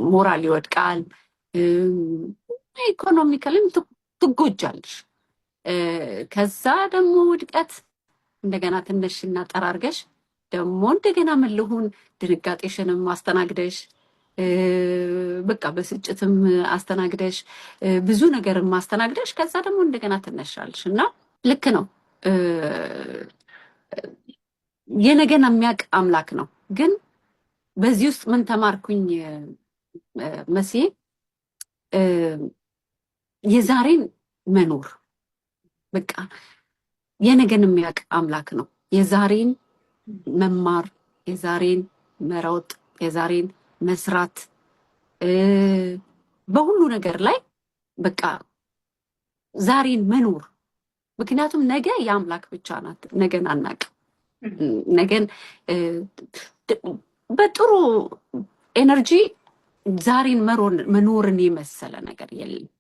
ሞራል ይወድቃል፣ ኢኮኖሚካልም ትጎጃለሽ። ከዛ ደግሞ ውድቀት እንደገና ትንሽ እና ጠራርገሽ ደግሞ እንደገና ምን ልሁን ድንጋጤሽንም አስተናግደሽ በቃ በስጭትም አስተናግደሽ ብዙ ነገርም አስተናግደሽ ከዛ ደግሞ እንደገና ትነሻለሽ እና ልክ ነው። የነገን የሚያውቅ አምላክ ነው። ግን በዚህ ውስጥ ምን ተማርኩኝ መሲ? የዛሬን መኖር በቃ የነገን የሚያውቅ አምላክ ነው። የዛሬን መማር፣ የዛሬን መሮጥ፣ የዛሬን መስራት በሁሉ ነገር ላይ በቃ ዛሬን መኖር። ምክንያቱም ነገ የአምላክ ብቻ ናት። ነገን አናውቅም። ነገን በጥሩ ኤነርጂ ዛሬን መኖርን የመሰለ ነገር የለም።